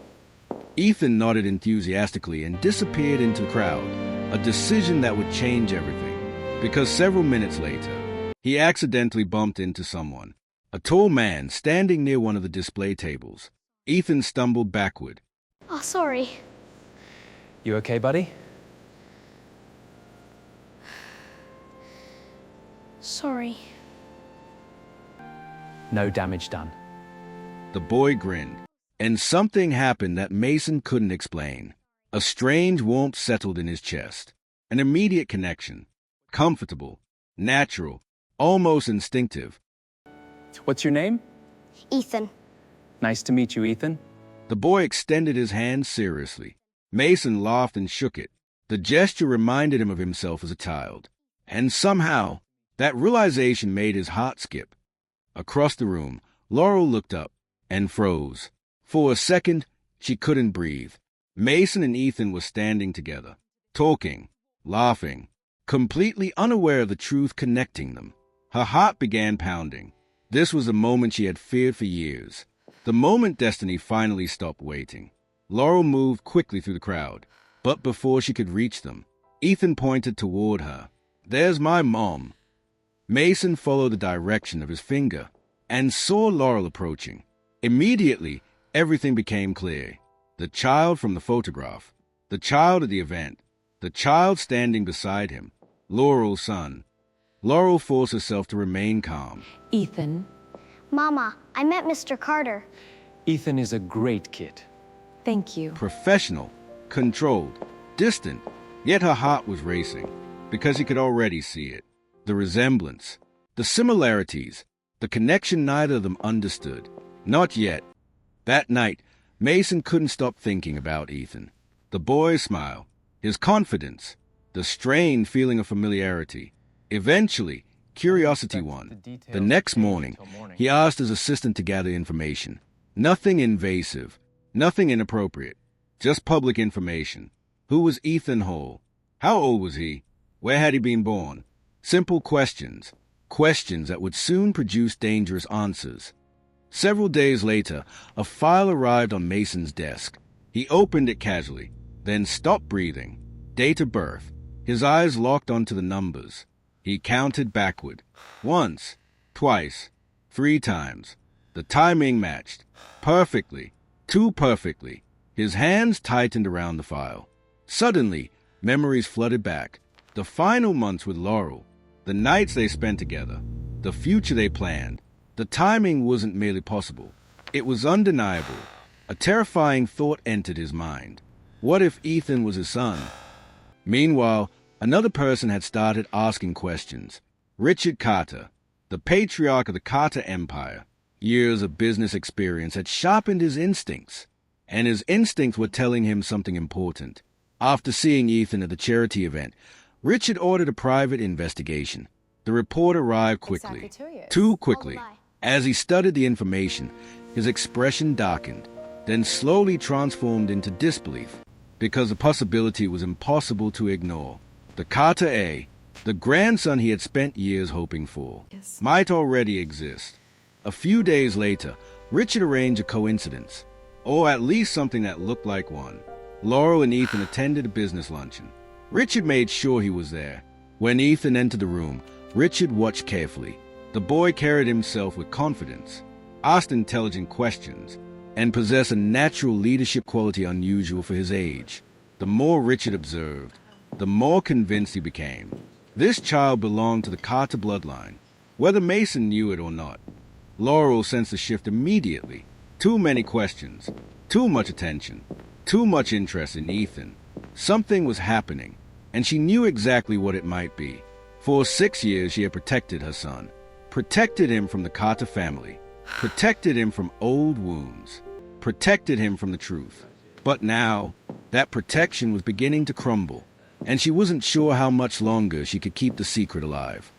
Ethan nodded enthusiastically and disappeared into the crowd, a decision that would change everything. Because several minutes later, he accidentally bumped into someone, a tall man standing near one of the display tables. Ethan stumbled backward. Oh, sorry. You okay, buddy? Sorry. No damage done. The boy grinned, and something happened that Mason couldn't explain. A strange warmth settled in his chest, an immediate connection, comfortable, natural, almost instinctive. What's your name? Ethan. Nice to meet you, Ethan. The boy extended his hand seriously. Mason laughed and shook it. The gesture reminded him of himself as a child. And somehow, that realization made his heart skip. Across the room, Laurel looked up and froze. For a second, she couldn't breathe. Mason and Ethan were standing together, talking, laughing, completely unaware of the truth connecting them. Her heart began pounding. This was the moment she had feared for years. The moment destiny finally stopped waiting. Laurel moved quickly through the crowd, but before she could reach them, Ethan pointed toward her. "There's my mom." Mason followed the direction of his finger and saw Laurel approaching. Immediately, everything became clear. The child from the photograph, the child at the event, the child standing beside him, Laurel's son. Laurel forced herself to remain calm. Ethan, Mama, I met Mr. Carter. Ethan is a great kid. thank you. Professional, controlled, distant, yet her heart was racing, because he could already see it. The resemblance, the similarities, the connection neither of them understood. Not yet. That night, Mason couldn't stop thinking about Ethan. The boy's smile, his confidence, the strained feeling of familiarity. Eventually, curiosity won. The next morning, he asked his assistant to gather information. Nothing invasive, nothing inappropriate, just public information. Who was Ethan Hall? How old was he? Where had he been born? Simple questions, questions that would soon produce dangerous answers. Several days later, a file arrived on Mason's desk. He opened it casually, then stopped breathing. Date of birth. His eyes locked onto the numbers. He counted backward. Once, twice, 3 times. The timing matched. Perfectly. Too perfectly. His hands tightened around the file. Suddenly, memories flooded back. The final months with Laurel. The nights they spent together. The future they planned. The timing wasn't merely possible. It was undeniable. A terrifying thought entered his mind. What if Ethan was his son? Meanwhile, another person had started asking questions. Richard Carter, the patriarch of the Carter Empire. Years of business experience had sharpened his instincts, and his instincts were telling him something important. After seeing Ethan at the charity event, Richard ordered a private investigation. The report arrived quickly, too quickly. As he studied the information, his expression darkened, then slowly transformed into disbelief, because the possibility was impossible to ignore. The Carter A, the grandson he had spent years hoping for, might already exist. A few days later, Richard arranged a coincidence, or at least something that looked like one. Laurel and Ethan attended a business luncheon. Richard made sure he was there. When Ethan entered the room, Richard watched carefully. The boy carried himself with confidence, asked intelligent questions, and possessed a natural leadership quality unusual for his age. The more Richard observed, the more convinced he became. This child belonged to the Carter bloodline, whether Mason knew it or not. Laurel sensed the shift immediately. Too many questions, too much attention, too much interest in Ethan. Something was happening, and she knew exactly what it might be. For 6 years she had protected her son, protected him from the Carter family, protected him from old wounds, protected him from the truth. But now, that protection was beginning to crumble, and she wasn't sure how much longer she could keep the secret alive.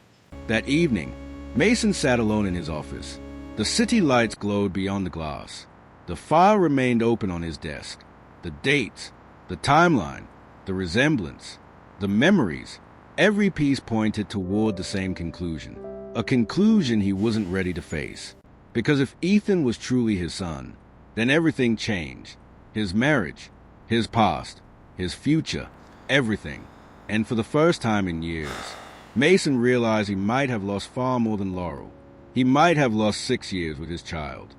That evening, Mason sat alone in his office. The city lights glowed beyond the glass. The file remained open on his desk. The dates, the timeline, the resemblance, the memories, every piece pointed toward the same conclusion. A conclusion he wasn't ready to face. Because if Ethan was truly his son, then everything changed. His marriage, his past, his future, everything. And for the first time in years, Mason realized he might have lost far more than Laurel. He might have lost 6 years with his child.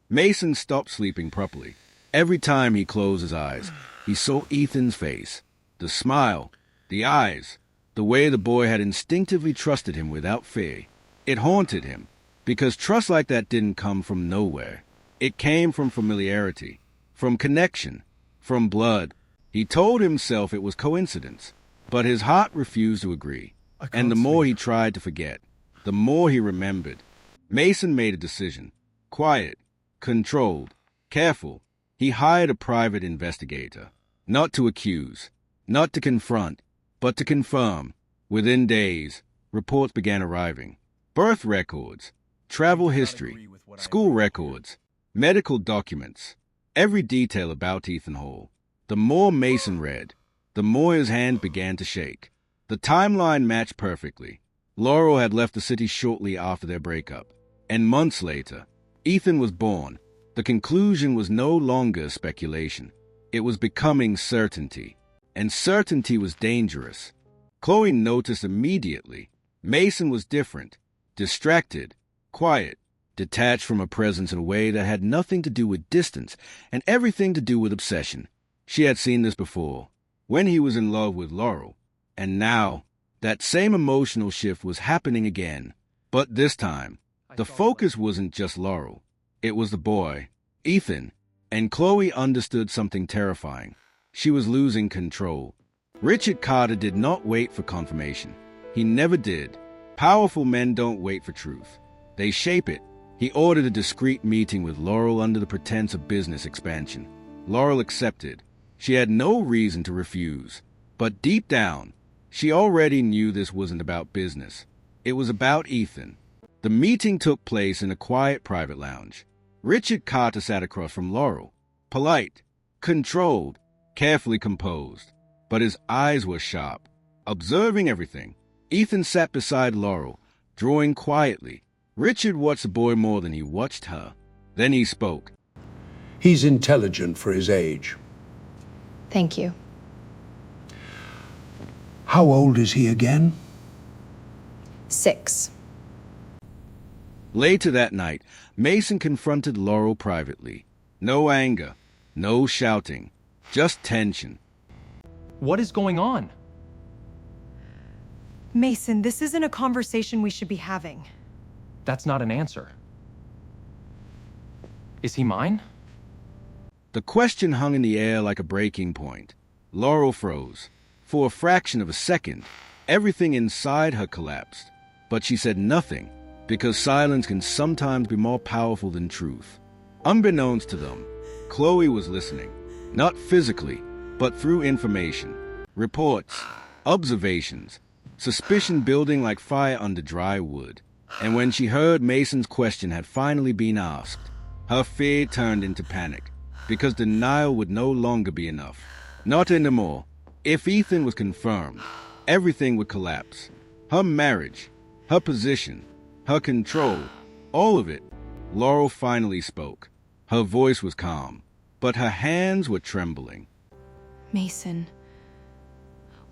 Mason stopped sleeping properly. Every time he closed his eyes, he saw Ethan's face. The smile, the eyes, the way the boy had instinctively trusted him without fear. It haunted him, because trust like that didn't come from nowhere. It came from familiarity, from connection, from blood. He told himself it was coincidence, but his heart refused to agree. And the more he tried to forget, the more he remembered. Mason made a decision. Quiet, controlled, careful. He hired a private investigator. Not to accuse, not to confront, but to confirm. Within days, reports began arriving. Birth records, travel history, school records, medical documents, every detail about Ethan Hall. The more Mason read, the more his hand began to shake. The timeline matched perfectly. Laurel had left the city shortly after their breakup, and months later, Ethan was born. The conclusion was no longer speculation. It was becoming certainty, and certainty was dangerous. Chloe noticed immediately. Mason was different, distracted, quiet, detached from her presence in a way that had nothing to do with distance and everything to do with obsession. She had seen this before, when he was in love with Laurel, and now that same emotional shift was happening again. But this time, the focus wasn't just Laurel. It was the boy, Ethan, and Chloe understood something terrifying. She was losing control. Richard Carter did not wait for confirmation. He never did. Powerful men don't wait for truth. They shape it. He ordered a discreet meeting with Laurel under the pretense of business expansion. Laurel accepted. She had no reason to refuse. But deep down, she already knew this wasn't about business. It was about Ethan. The meeting took place in a quiet private lounge. Richard Carter sat across from Laurel, polite, controlled, carefully composed. But his eyes were sharp, observing everything. Ethan sat beside Laurel, drawing quietly. Richard watched the boy more than he watched her. Then he spoke. He's intelligent for his age. Thank you. How old is he again? 6. Later that night, Mason confronted Laurel privately. No anger, no shouting, just tension. What is going on? Mason, this isn't a conversation we should be having. That's not an answer. Is he mine? The question hung in the air like a breaking point. Laurel froze. For a fraction of a second, everything inside her collapsed. But she said nothing, because silence can sometimes be more powerful than truth. Unbeknownst to them, Chloe was listening, not physically, but through information, reports, observations, suspicion building like fire under dry wood. And when she heard Mason's question had finally been asked, her fear turned into panic, because denial would no longer be enough. Not anymore. If Ethan was confirmed, everything would collapse. Her marriage, her position, her control, all of it. Laurel finally spoke. Her voice was calm, but her hands were trembling. Mason,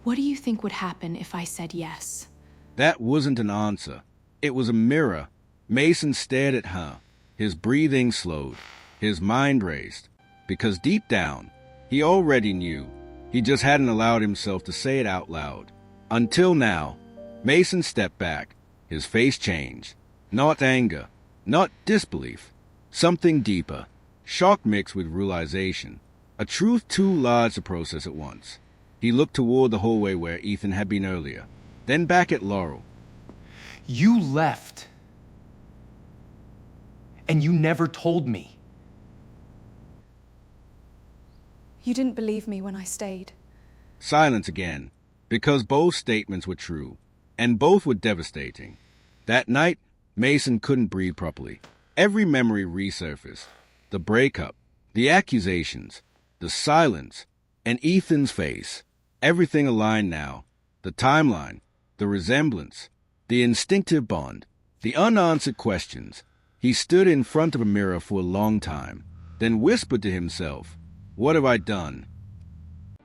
what do you think would happen if I said yes? That wasn't an answer. It was a mirror. Mason stared at her. His breathing slowed. His mind raced. Because deep down, he already knew. He just hadn't allowed himself to say it out loud. Until now, Mason stepped back. His face changed. Not anger. Not disbelief. Something deeper. Shock mixed with realization. A truth too large to process at once. He looked toward the hallway where Ethan had been earlier. Then back at Laurel. You left. And you never told me. You didn't believe me when I stayed. Silence again, because both statements were true, and both were devastating. That night, Mason couldn't breathe properly. Every memory resurfaced. The breakup, the accusations, the silence, and Ethan's face. Everything aligned now. The timeline, the resemblance, the instinctive bond, the unanswered questions. He stood in front of a mirror for a long time, then whispered to himself, "What have I done?"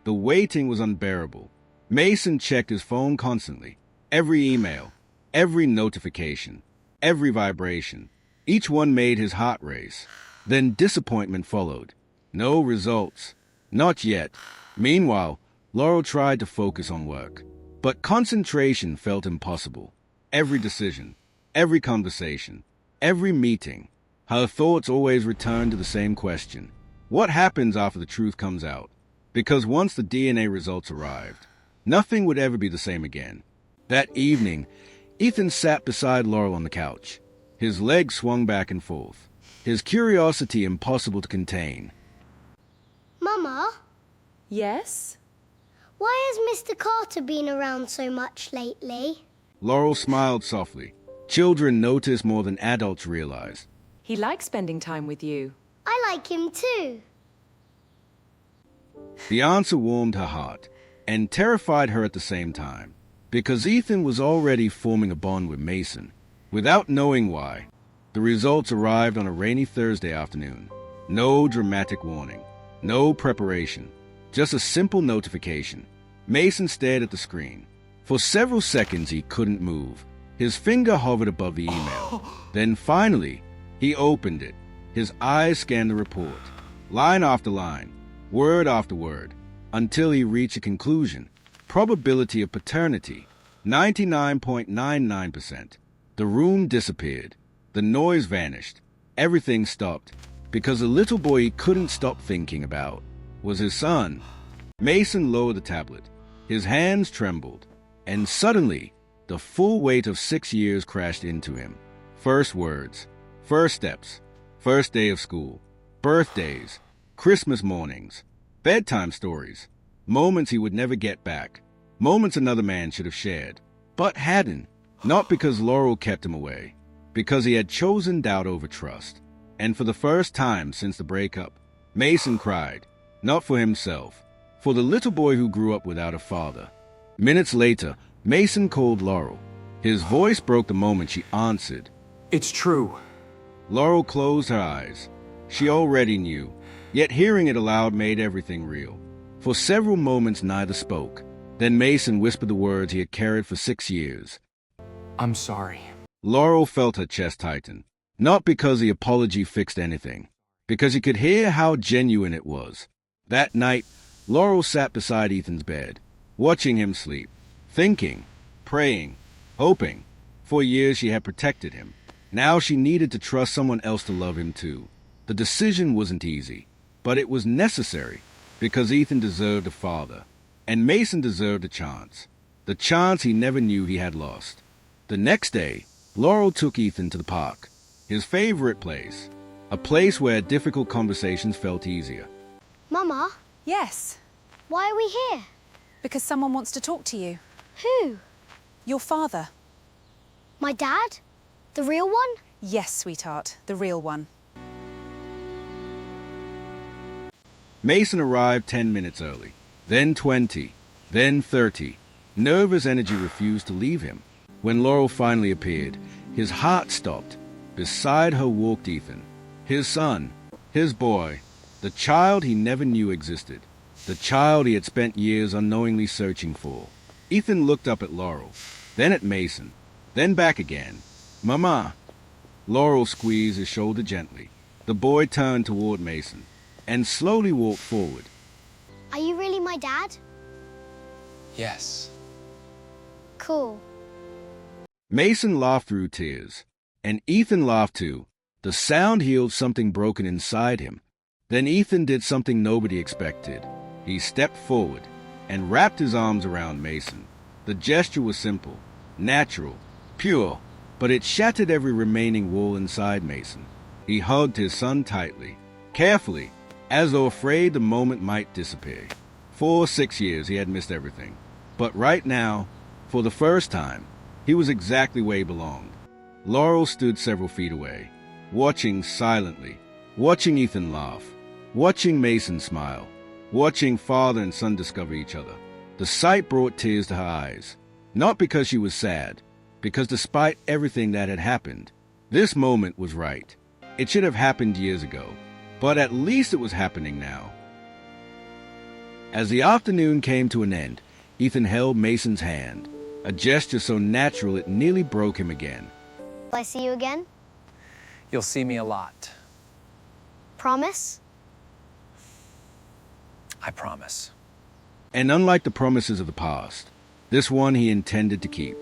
The waiting was unbearable. Mason checked his phone constantly. Every email, every notification, every vibration. Each one made his heart race. Then disappointment followed. No results. Not yet. Meanwhile, Laurel tried to focus on work. But concentration felt impossible. Every decision, every conversation, every meeting, her thoughts always returned to the same question. What happens after the truth comes out? Because once the DNA results arrived, nothing would ever be the same again. That evening, Ethan sat beside Laurel on the couch. His legs swung back and forth, his curiosity impossible to contain. Mama, Yes? why has Mr. Carter been around so much lately? Laurel smiled softly. Children notice more than adults realize. He likes spending time with you. I like him too. The answer warmed her heart and terrified her at the same time, because Ethan was already forming a bond with Mason, without knowing why. The results arrived on a rainy Thursday afternoon. No dramatic warning, no preparation, just a simple notification. Mason stared at the screen. For several seconds he couldn't move. His finger hovered above the email. Then finally, he opened it. His eyes scanned the report, line after line, word after word, until he reached a conclusion. Probability of paternity, 99.99%. The room disappeared. The noise vanished. Everything stopped, because the little boy he couldn't stop thinking about was his son. Mason lowered the tablet. His hands trembled, and suddenly, the full weight of 6 years crashed into him. First words, First steps, first day of school, birthdays, Christmas mornings, bedtime stories, moments he would never get back, moments another man should have shared, but hadn't, not because Laurel kept him away, because he had chosen doubt over trust. And for the first time since the breakup, Mason cried, not for himself, for the little boy who grew up without a father. Minutes later, Mason called Laurel. His voice broke the moment she answered. It's true. Laurel closed her eyes. She already knew, yet hearing it aloud made everything real. For several moments neither spoke. Then Mason whispered the words he had carried for 6 years. I'm sorry. Laurel felt her chest tighten, not because the apology fixed anything, because he could hear how genuine it was. That night, Laurel sat beside Ethan's bed, watching him sleep, thinking, praying, hoping. For years she had protected him. Now she needed to trust someone else to love him too. The decision wasn't easy, but it was necessary, because Ethan deserved a father, and Mason deserved a chance. The chance he never knew he had lost. The next day, Laurel took Ethan to the park, his favorite place, a place where difficult conversations felt easier. Mama, Yes, why are we here? because someone wants to talk to you. Who? Your father. My dad? The real one? Yes, sweetheart, the real one. Mason arrived 10 minutes early, then 20, then 30. Nervous energy refused to leave him. When Laurel finally appeared, his heart stopped. Beside her walked Ethan, his son, his boy, the child he never knew existed, the child he had spent years unknowingly searching for. Ethan looked up at Laurel, then at Mason, then back again. Mama. Laurel squeezed his shoulder gently. The boy turned toward Mason and slowly walked forward. Are you really my dad? Yes. Cool. Mason laughed through tears, and Ethan laughed too. The sound healed something broken inside him. Then Ethan did something nobody expected. He stepped forward and wrapped his arms around Mason. The gesture was simple, natural, pure, but it shattered every remaining wall inside Mason. He hugged his son tightly, carefully, as though afraid the moment might disappear. For 6 years he had missed everything. But right now, for the first time, he was exactly where he belonged. Laurel stood several feet away, watching silently, watching Ethan laugh, watching Mason smile, watching father and son discover each other. The sight brought tears to her eyes, not because she was sad, because despite everything that had happened, this moment was right. It should have happened years ago, but at least it was happening now. As the afternoon came to an end, Ethan held Mason's hand, a gesture so natural it nearly broke him again. Will I see you again? You'll see me a lot. Promise? I promise. And unlike the promises of the past, this one he intended to keep.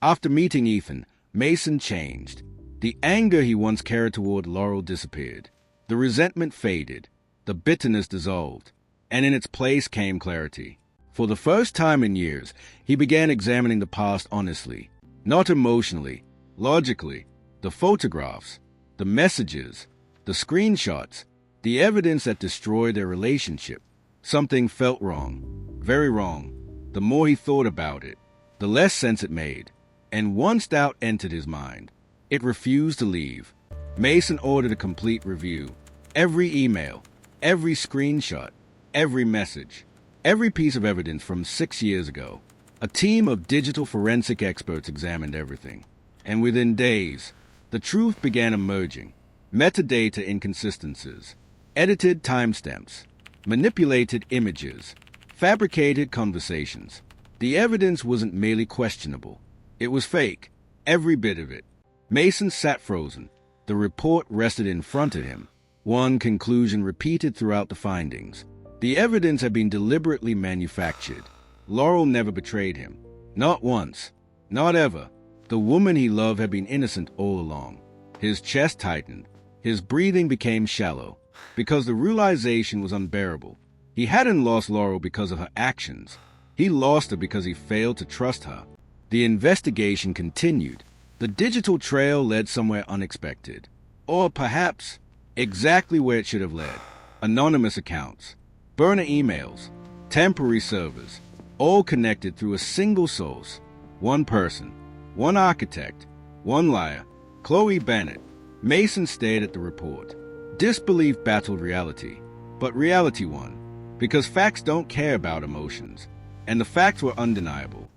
After meeting Ethan, Mason changed. The anger he once carried toward Laurel disappeared. The resentment faded. The bitterness dissolved. And in its place came clarity. For the first time in years, he began examining the past honestly, not emotionally, logically. The photographs, the messages, the screenshots, the evidence that destroyed their relationship. Something felt wrong, very wrong. The more he thought about it, the less sense it made. And once doubt entered his mind, it refused to leave. Mason ordered a complete review. Every email, every screenshot, every message, every piece of evidence from 6 years ago. A team of digital forensic experts examined everything. And within days, the truth began emerging. Metadata inconsistencies, edited timestamps, manipulated images, fabricated conversations. The evidence wasn't merely questionable. It was fake, every bit of it. Mason sat frozen. The report rested in front of him. One conclusion repeated throughout the findings. The evidence had been deliberately manufactured. Laurel never betrayed him. Not once. Not ever. The woman he loved had been innocent all along. His chest tightened. His breathing became shallow, because the realization was unbearable. He hadn't lost Laurel because of her actions. He lost her because he failed to trust her. The investigation continued. The digital trail led somewhere unexpected. Or perhaps exactly where it should have led. Anonymous accounts, burner emails, temporary servers, all connected through a single source. One person, one architect, one liar, Chloe Bennett. Mason stared at the report. Disbelief battled reality, but reality won, because facts don't care about emotions, and the facts were undeniable.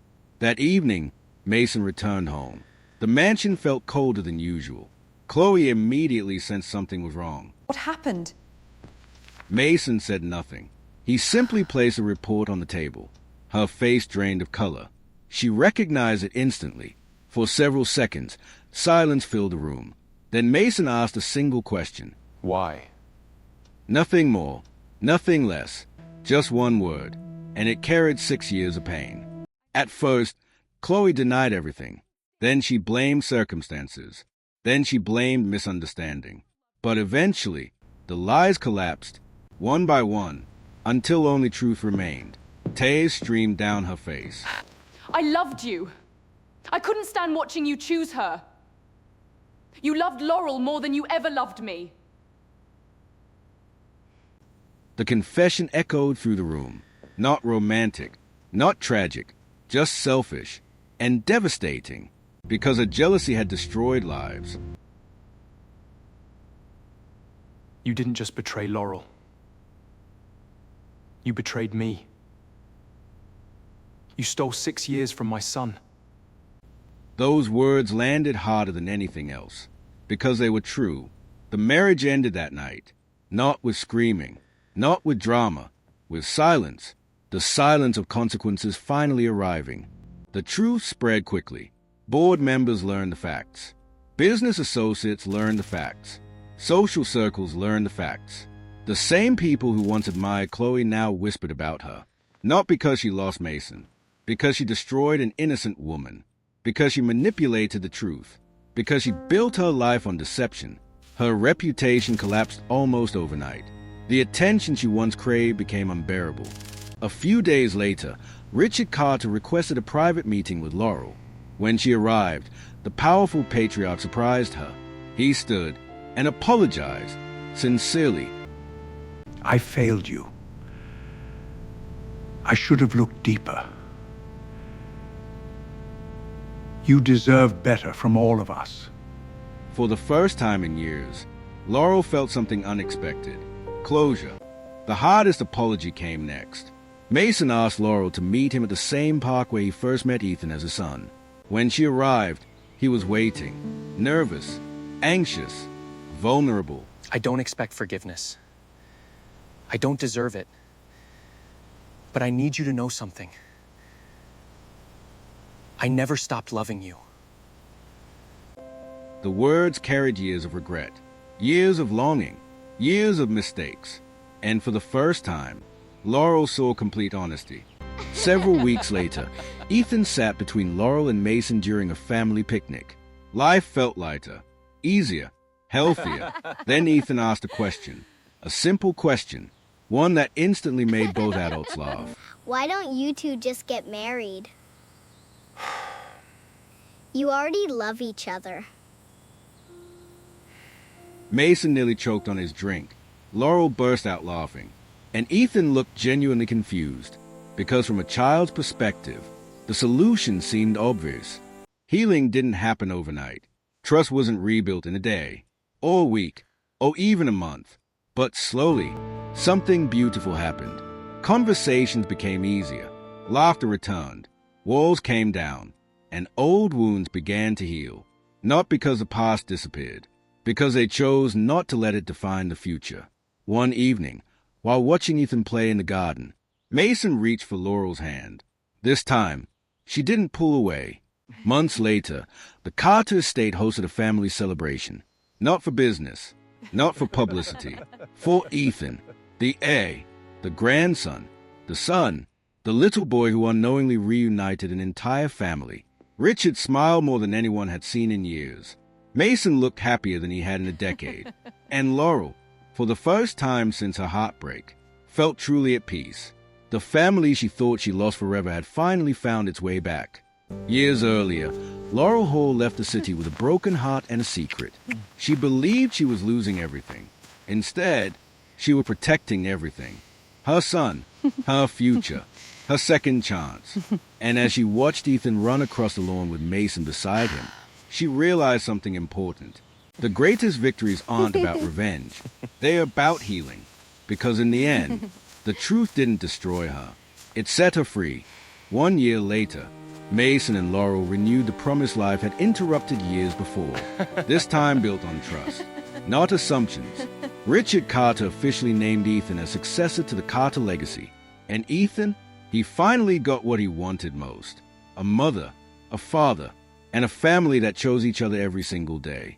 That evening, Mason returned home. The mansion felt colder than usual. Chloe immediately sensed something was wrong. What happened? Mason said nothing. He simply placed a report on the table. Her face drained of color. She recognized it instantly. For several seconds, silence filled the room. Then Mason asked a single question. Why? Nothing more, nothing less. Just one word, and it carried 6 years of pain. At first, Chloe denied everything. Then she blamed circumstances. Then she blamed misunderstanding. But eventually, the lies collapsed, one by one, until only truth remained. Tears streamed down her face. I loved you. I couldn't stand watching you choose her. You loved Laurel more than you ever loved me. The confession echoed through the room. Not romantic, not tragic, just selfish and devastating, because her jealousy had destroyed lives. You didn't just betray Laurel. You betrayed me. You stole 6 years from my son. Those words landed harder than anything else, because they were true. The marriage ended that night, not with screaming, not with drama, with silence, the silence of consequences finally arriving. The truth spread quickly. Board members learned the facts. Business associates learned the facts. Social circles learned the facts. The same people who once admired Chloe now whispered about her. Not because she lost Mason, because she destroyed an innocent woman, because she manipulated the truth, because she built her life on deception. Her reputation collapsed almost overnight. The attention she once craved became unbearable. A few days later, Richard Carter requested a private meeting with Laurel. When she arrived, the powerful patriarch surprised her. He stood and apologized, sincerely. I failed you. I should have looked deeper. You deserve better from all of us. For the first time in years, Laurel felt something unexpected. Closure. The hardest apology came next. Mason asked Laurel to meet him at the same park where he first met Ethan as a son. When she arrived, he was waiting, nervous, anxious, vulnerable. I don't expect forgiveness. I don't deserve it. But I need you to know something. I never stopped loving you. The words carried years of regret, years of longing, years of mistakes. And for the first time, Laurel saw complete honesty. Several weeks later, Ethan sat between Laurel and Mason during a family picnic. Life felt lighter, easier, healthier. Then Ethan asked a question, a simple question, one that instantly made both adults laugh. Why don't you two just get married? You already love each other. Mason nearly choked on his drink. Laurel burst out laughing, and Ethan looked genuinely confused, because from a child's perspective, the solution seemed obvious. Healing didn't happen overnight. Trust wasn't rebuilt in a day, or a week, or even a month. But slowly, something beautiful happened. Conversations became easier. Laughter returned. Walls came down, and old wounds began to heal. Not because the past disappeared, because they chose not to let it define the future. One evening, while watching Ethan play in the garden, Mason reached for Laurel's hand. This time, she didn't pull away. Months later, the Carter estate hosted a family celebration. Not for business, not for publicity, for Ethan, the heir, the grandson, the son, the little boy who unknowingly reunited an entire family. Richard smiled more than anyone had seen in years. Mason looked happier than he had in a decade. And Laurel, for the first time since her heartbreak, felt truly at peace. The family she thought she lost forever had finally found its way back. Years earlier, Laurel Hall left the city with a broken heart and a secret. She believed she was losing everything. Instead, she was protecting everything. Her son, her future, her second chance. And as she watched Ethan run across the lawn with Mason beside him, she realized something important. The greatest victories aren't about revenge. They're about healing. Because in the end, the truth didn't destroy her. It set her free. 1 year later, Mason and Laurel renewed the promised life had interrupted years before, this time built on trust, not assumptions. Richard Carter officially named Ethan as successor to the Carter legacy. And Ethan, he finally got what he wanted most. A mother, a father, and a family that chose each other every single day.